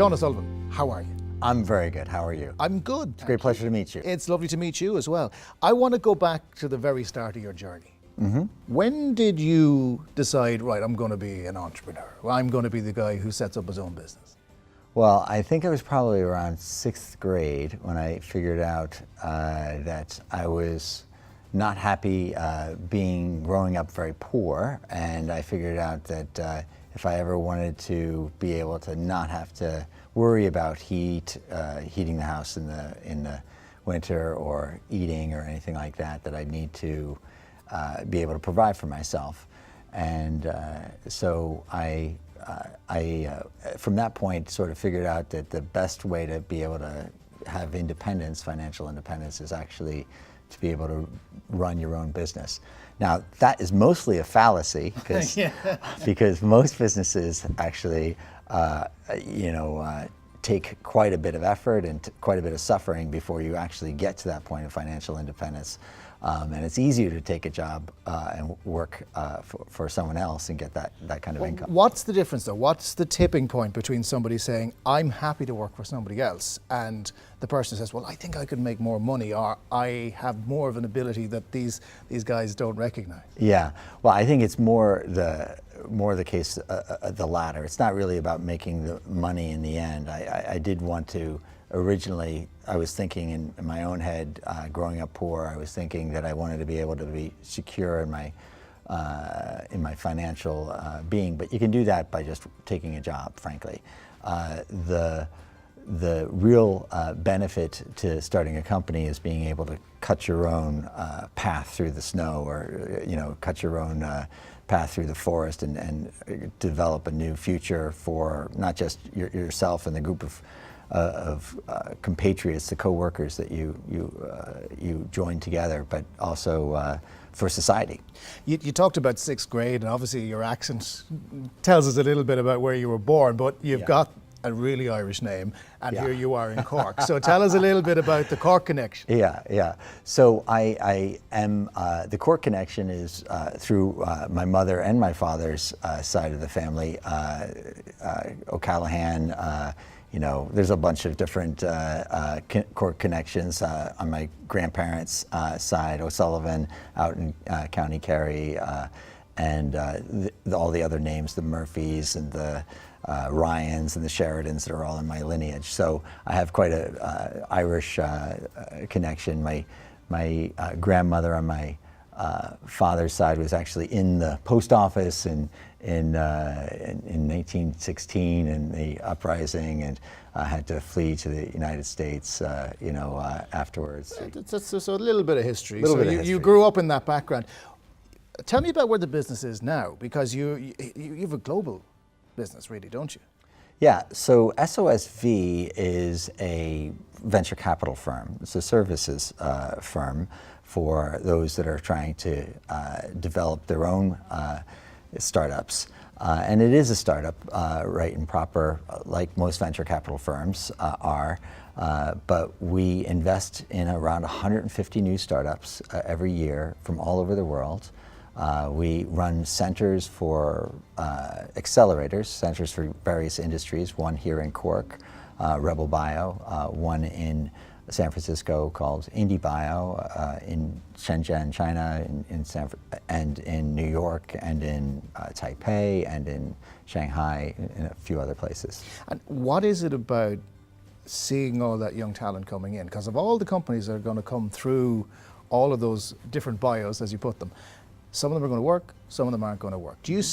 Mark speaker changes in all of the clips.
Speaker 1: Sean Sullivan, how are you?
Speaker 2: I'm very good. How are you?
Speaker 1: I'm good.
Speaker 2: It's a great pleasure to meet you.
Speaker 1: It's lovely to meet you as well. I want to go back to the very start of your journey.
Speaker 2: Mm-hmm.
Speaker 1: When did you decide, right, I'm going to be an entrepreneur? I'm going to be the guy who sets up his own business?
Speaker 2: Well, I think it was probably around 6th grade when I figured out that I was not happy growing up very poor, and I figured out that if I ever wanted to be able to not have to worry about heating the house in the winter or eating or anything like that, that I'd need to be able to provide for myself. And so I from that point sort of figured out that the best way to be able to have independence, financial independence, is actually to be able to run your own business. Now, that is mostly a fallacy because most businesses actually take quite a bit of effort and quite a bit of suffering before you actually get to that point of financial independence. And it's easier to take a job and work for someone else and get that kind of income.
Speaker 1: What's the difference though? What's the tipping point between somebody saying, I'm happy to work for somebody else, and the person says, well, I think I could make more money, or I have more of an ability that these guys don't recognize?
Speaker 2: Yeah, well, I think it's more the case, the latter. It's not really about making the money in the end. I did want to, originally, I was thinking in my own head, growing up poor, I was thinking that I wanted to be able to be secure in my financial being, but you can do that by just taking a job, frankly. The real benefit to starting a company is being able to cut your own path through the snow, or cut your own path through the forest, and develop a new future for not just yourself and the group of compatriots, the co-workers that you join together, but also for society.
Speaker 1: You talked about 6th grade, and obviously your accent tells us a little bit about where you were born, but you've got a really Irish name, and here you are in Cork. So tell us a little bit about the Cork connection.
Speaker 2: Yeah. So I am, the Cork connection is through my mother and my father's side of the family. O'Callaghan, there's a bunch of different Cork connections on my grandparents' side. O'Sullivan out in County Kerry, and all the other names, the Murphys and the Ryans and the Sheridans, that are all in my lineage. So I have quite a Irish connection. My grandmother on my father's side was actually in the post office in 1916 in the uprising, and had to flee to the United States, afterwards.
Speaker 1: So a little bit of history. You grew up in that background. Tell me about where the business is now, because you have a global business, really, don't you?
Speaker 2: Yeah, so SOSV is a venture capital firm. It's a services firm for those that are trying to develop their own startups. And it is a startup, right and proper, like most venture capital firms are. But we invest in around 150 new startups every year from all over the world. We run centers for accelerators, centers for various industries, one here in Cork, Rebel Bio, one in San Francisco called IndieBio, in Shenzhen, China, and in New York, and in Taipei, and in Shanghai, and a few other places.
Speaker 1: And what is it about seeing all that young talent coming in? Because of all the companies that are going to come through all of those different bios, as you put them, some of them are going to work, some of them aren't going to work. Do you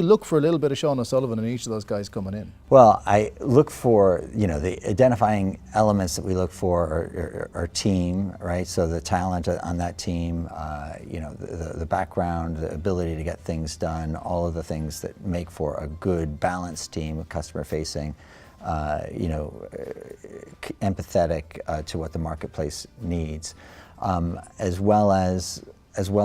Speaker 1: look for a little bit of Sean O'Sullivan in each of those guys coming in?
Speaker 2: Well, I look for, the identifying elements that we look for are team, right? So the talent on that team, the background, the ability to get things done, all of the things that make for a good, balanced team, customer facing, empathetic to what the marketplace needs, as well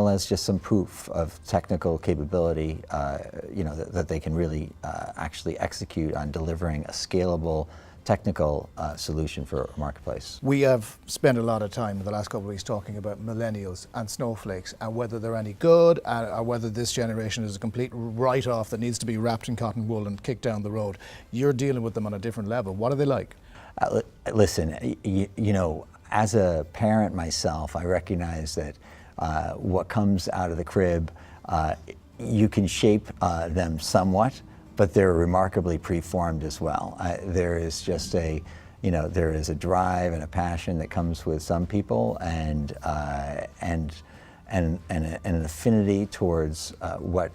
Speaker 2: as just some proof of technical capability, that they can really actually execute on delivering a scalable technical solution for a marketplace.
Speaker 1: We have spent a lot of time in the last couple of weeks talking about millennials and snowflakes and whether they're any good or whether this generation is a complete write-off that needs to be wrapped in cotton wool and kicked down the road. You're dealing with them on a different level. What are they like?
Speaker 2: Listen, you know, as a parent myself, I recognize that what comes out of the crib, you can shape them somewhat, but they're remarkably preformed as well. There is just there is a drive and a passion that comes with some people, and an affinity towards what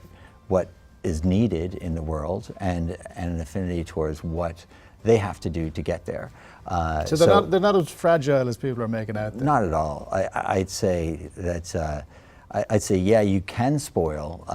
Speaker 2: is needed in the world, and an affinity towards what they have to do to get there.
Speaker 1: So they're not as fragile as people are making out there?
Speaker 2: Not at all. I'd say that. I'd say, yeah, you can spoil,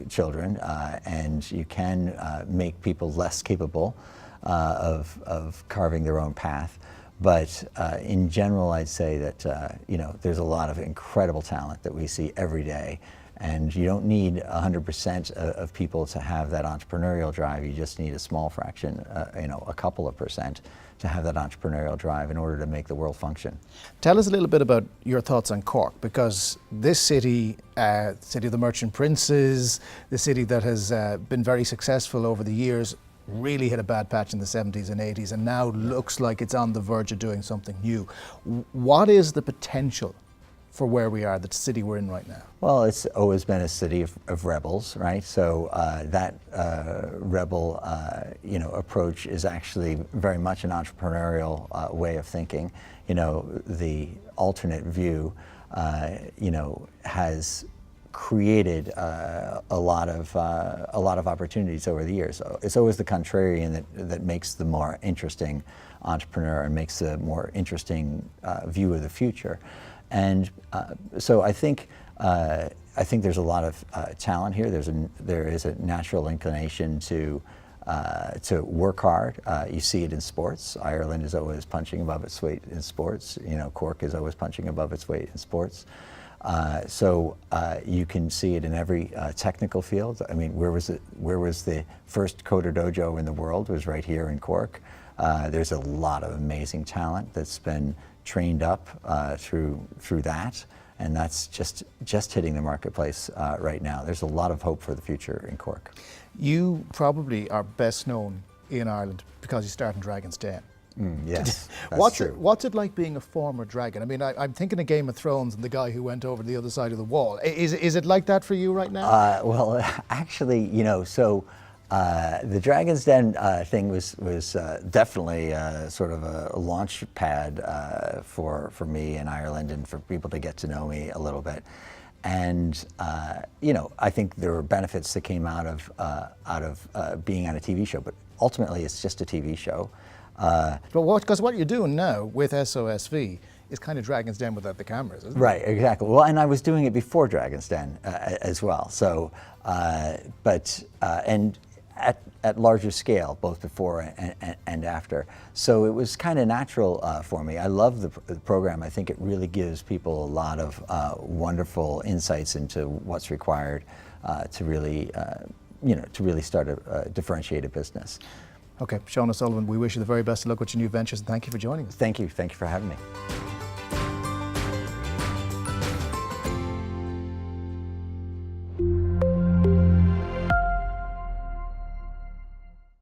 Speaker 2: children, and you can make people less capable of carving their own path. But in general, I'd say that there's a lot of incredible talent that we see every day, and you don't need 100% of people to have that entrepreneurial drive. You just need a small fraction, a couple of percent, to have that entrepreneurial drive in order to make the world function.
Speaker 1: Tell us a little bit about your thoughts on Cork, because this city, city of the merchant princes, the city that has been very successful over the years, really hit a bad patch in the 70s and 80s and now looks like it's on the verge of doing something new. What is the potential for where we are, the city we're in right now?
Speaker 2: Well, it's always been a city of rebels, right? So that rebel, approach is actually very much an entrepreneurial way of thinking. The alternate view, has created a lot of opportunities over the years. So it's always the contrarian that makes the more interesting entrepreneur and makes the more interesting view of the future. And so I think there's a lot of talent here. There is a natural inclination to work hard. You see it in sports. Ireland is always punching above its weight in sports. Cork is always punching above its weight in sports. So you can see it in every technical field. I mean, where was the first coder dojo in the world? It was right here in Cork. There's a lot of amazing talent that's been trained up through that, and that's just hitting the marketplace right now. There's a lot of hope for the future in Cork. You
Speaker 1: probably are best known in Ireland because you started in Dragon's Den.
Speaker 2: Yes, that's true.
Speaker 1: What's it like being a former dragon? I mean, I'm thinking of Game of Thrones and the guy who went over to the other side of the wall. Is it like that for you right now?
Speaker 2: Well, actually, the Dragon's Den thing was definitely sort of a launch pad for me in Ireland and for people to get to know me a little bit. And I think there were benefits that came out of being on a TV show, but ultimately it's just a TV show.
Speaker 1: Because what you're doing now with SOSV is kind of Dragon's Den without the cameras, isn't it?
Speaker 2: Right, exactly. Well, and I was doing it before Dragon's Den as well. So, and at larger scale, both before and after. So it was kind of natural for me. I love the program. I think it really gives people a lot of wonderful insights into what's required to really start a differentiated business.
Speaker 1: Okay, Sullivan, we wish you the very best of luck with your new ventures, and thank you for joining us.
Speaker 2: Thank you for having me.